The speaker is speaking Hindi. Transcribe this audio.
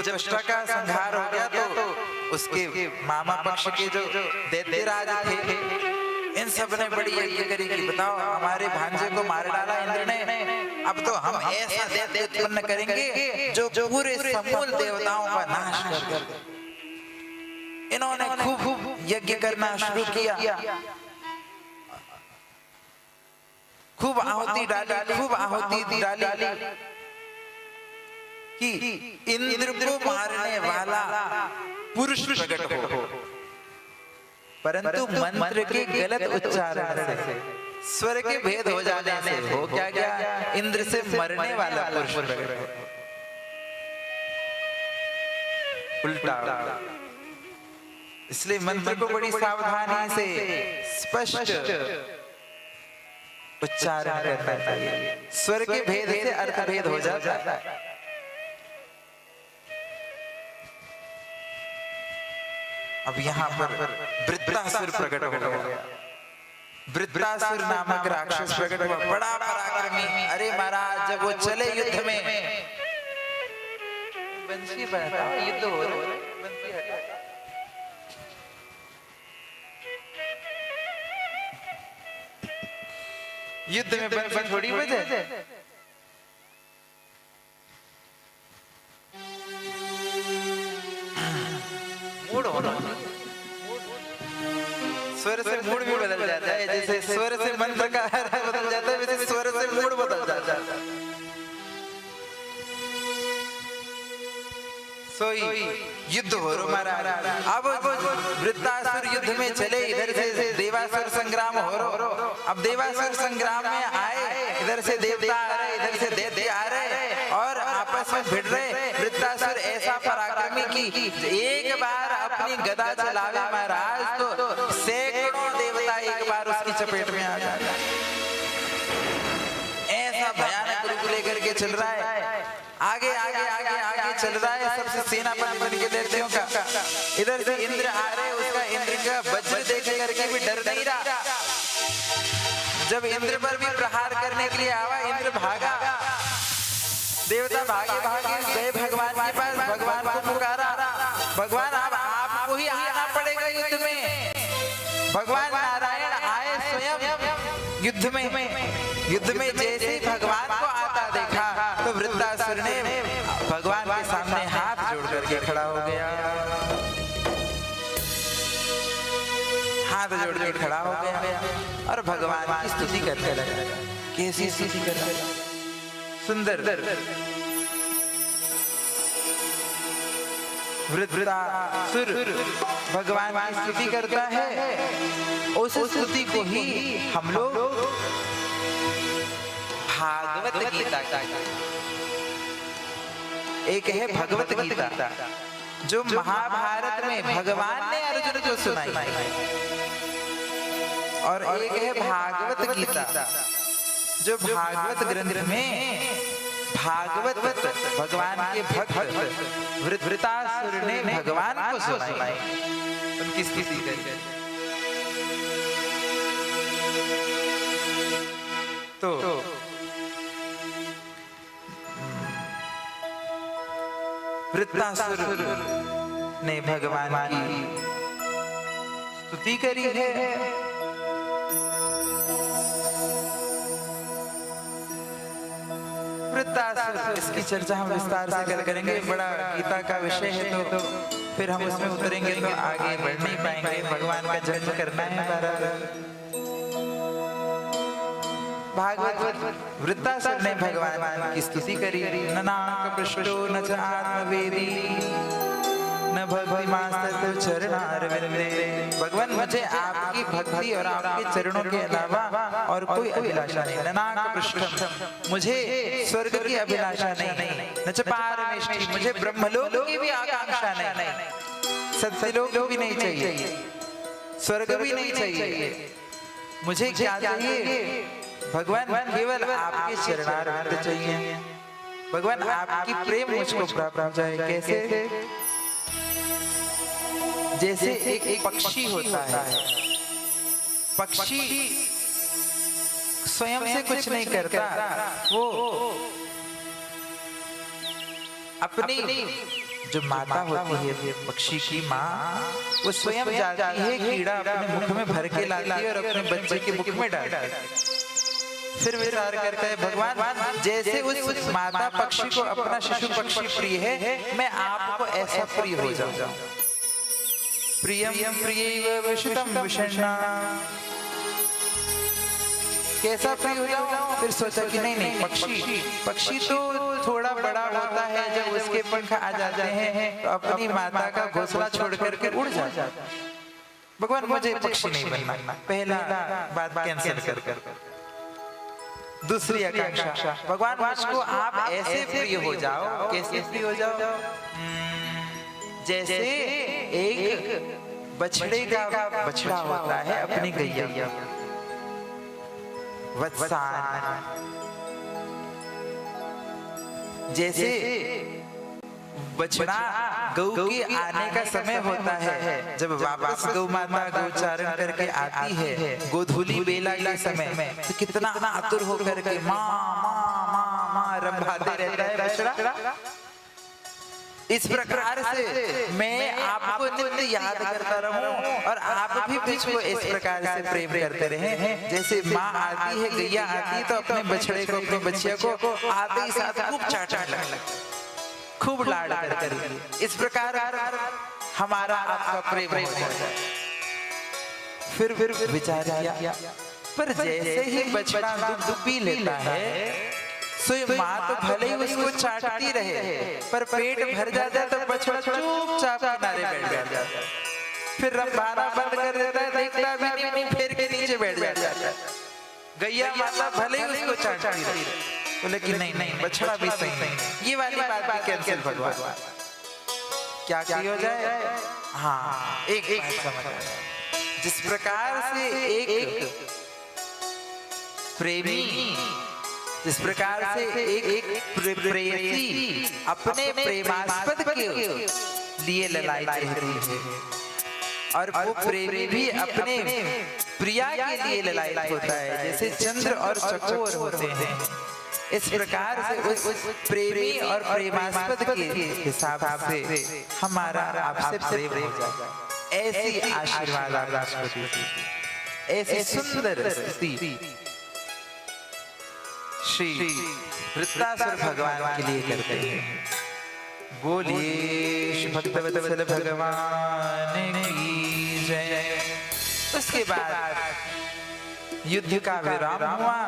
जब उष्टा का संहार हो गया तो उसके मामा पक्ष के जो दैत्यराज थे, इन सब ने बड़ी यज्ञ करी कि बताओ हमारे भांजे को मार डाला इंद्र ने, अब तो हम ऐसा दैत्य उत्पन्न करेंगे जो पूरे समूल देवताओं का नाश कर दे। इन्होंने खूब यज्ञ करना शुरू किया, खूब आहुति डाली कि इंद्र को मारने वाला पुरुष प्रकट हो, परंतु मंत्र के गलत उच्चारण से, स्वर के भेद हो जाने से हो क्या गया, इंद्र से मरने वाला पुरुष प्रकट हो, उल्टा। इसलिए मंत्र को बड़ी सावधानी से स्पष्ट उच्चारण करना चाहिए, स्वर के भेद से अर्थ भेद हो जाता है। अब यहाँ पर वृत्रासुर प्रकट हो गया। वृत्रासुर नामक राक्षस प्रकट हुआ, बड़ा पराक्रमी। अरे महाराज जब वो चले युद्ध में, बंसी बजाता युद्ध हो रहा है, बंसी हटा, युद्ध में बंसी थोड़ी बजे। मूड होना, स्वर से मूड भी बदल जाता है, जैसे स्वर से मंत्र का अर्थ बदल जाता है, वैसे स्वर से मूड बदल जाता है। सोई युद्ध हो रहा। अब वृत्रासुर युद्ध में चले, इधर से देवासुर संग्राम हो रहा। अब देवासुर संग्राम में आए, इधर से देवता आ रहे, इधर से दैत्य आ रहे और आपस में भिड़ रहे। वृत्रासुर ऐसा पराक्रमी कि एक बार अपनी गदा चलावे महाराज तो सैकड़ों देवता एक बार उसकी चपेट में आ जाते। ऐसा भयानक रूप लेकर के चल रहा है, आगे आगे आगे आगे चल रहा है, सबसे सेनापति बन के दैत्यों का। इधर से इंद्र आ रहे, उसका इंद्र का वज्र देख करके भी डर नहीं रहा। जब इंद्र पर भी प्रहार करने के लिए आवा, इंद्र भागा, देवता भागे गए भगवान के पास, भगवान को पुकारा, भगवान अब आपको ही आना पड़ेगा युद्ध में। भगवान नारायण आए स्वयं युद्ध में जैसे ही भगवान को आता देखा तो वृत्रासुर ने भगवान के सामने हाथ जोड़ करके खड़ा हो गया, हाथ जोड़ के खड़ा हो गया और भगवान की स्तुति करने लगा। कैसी स्तुति कर रहा है, सुंदर। वृत्रासुर भगवान की स्तुति करता है। उस स्तुति को ही हम लोग भागवत गीता का, एक है भगवत गीता जो महाभारत में भगवान ने अर्जुन को सुनाई, और एक है भागवत गीता जो भागवत ग्रंथ में भागवत भगवान के भक्त वृत्रासुर ने भगवान को सुनाई, उनकी स्तुति करके। तो वृत्रासुर ने भगवान की स्तुति करी है। वृत्रासुर, इसकी चर्चा हम विस्तार से कल करेंगे, बड़ा गीता का विषय है, तो फिर हम उसमें उतरेंगे तो आगे बढ़ नहीं पाएंगे। भगवान का जन्म करना है। भागवत वृत्रासुर ने भगवान की स्तुति करी। न नाक पृष्ठो न च आत्मवेदी न भक्तिमास्तु चरणारविंदे। भगवान मुझे आपकी भक्ति और आपके चरणों के अलावा और कोई अभिलाषा नहीं। न नाक पृष्ठम, मुझे स्वर्ग की अभिलाषा नहीं। न च पारमेष्टि, मुझे ब्रह्मलोक की भी आकांक्षा नहीं। सत्यलोक भी नहीं चाहिए, स्वर्ग भी नहीं चाहिए। मुझे क्या चाहिए भगवान? केवल आपके चरणारविंद चाहिए। भगवान आपकी प्रेम मुझको प्राप्त हो जाए। कैसे? जैसे एक पक्षी होता है, पक्षी स्वयं से कुछ नहीं करता, वो अपनी जो माता होती है पक्षी की माँ, वो स्वयं जाती है कीड़ा अपने मुख में भर के लाती है और अपने बच्चे के मुख में डालती है। फिर विचार करता है भगवान, जैसे उस माता पक्षी को अपना शिशु पक्षी प्रिय है, मैं आपको ऐसा प्रिय हो जाऊं। प्रियम प्रियैव विशुद्धं विषण्णा, कैसा प्रिय हो जाऊं? फिर सोचा कि नहीं, पक्षी तो थोड़ा बड़ा होता है, जब उसके पंख आ जाते हैं तो अपनी माता का घोंसला छोड़ करके उड़ जाता है। भगवान मुझे पक्षी नहीं बनना, पहला बात कैंसिल कर। दूसरी आकांक्षा, भगवान मुझको आप ऐसे प्रिय हो जाओ, कैसे प्रिय हो जाओ? जैसे एक बछड़े का बछड़ा होता है अपनी गैया, वत्सान, जैसे बछड़ा गौ के आने का समय होता है, जब वापस गौ माता गौचारण करके आती है गोधूली बेला के समय में, तो कितना आतुर होकर के माँ माँ माँ माँ रंभाते रहता है बछड़ा। इस प्रकार से मैं आपको नित्य याद करता रहूं और आप भी मुझको इस प्रकार से प्रेम करते रहें। जैसे माँ आती है, गैया आती है तो अपने बछड़े को, अपने बच्चिया को आते ही साथ खूब चाटने लगती, खूब लाड करती। इस प्रकार हमारा आपका प्रेम हो जाए। फिर विचार किया, पर जैसे ही बछड़ा दूध पी लेता है, तो माँ तो भले ही उसको चाटती रहे, पर पेट भर जाता है तो बछड़ा चुपचाप किनारे बैठ जाता है। फिर रंभाना बंद कर देता है, देखता भी नहीं, फिर के नीचे बैठ जाता है। गैया माता भले ही उसको चाटती रहे, तो लेकिन नहीं, बछड़ा भी सही नहीं। ये वाली बात भी कैंसिल भगवान। क्या हो जाए? हाँ, एक समझ आया। जिस प्रकार से एक प्रेमी, जिस प्रकार से एक प्रेयसी अपने प्रेमास्पद के लिए ललायित रहती है, और वो प्रेमी भी अपने प्रिया के लिए ललायित होता है, जैसे चंद्र और चकोर होते हैं। इस प्रकार से उस प्रेमी और प्रेमास्पद के हिसाब से हमारा आपसे प्रेम हो जाए। ऐसी आशीर्वाद आपको दीजिए, ऐसी सुंदर स्थिति श्री वृत्तासुर भगवान के लिए करते हैं। बोलिए भक्तवत्सल भगवान की जय। उसके बाद युद्ध का विराम हुआ।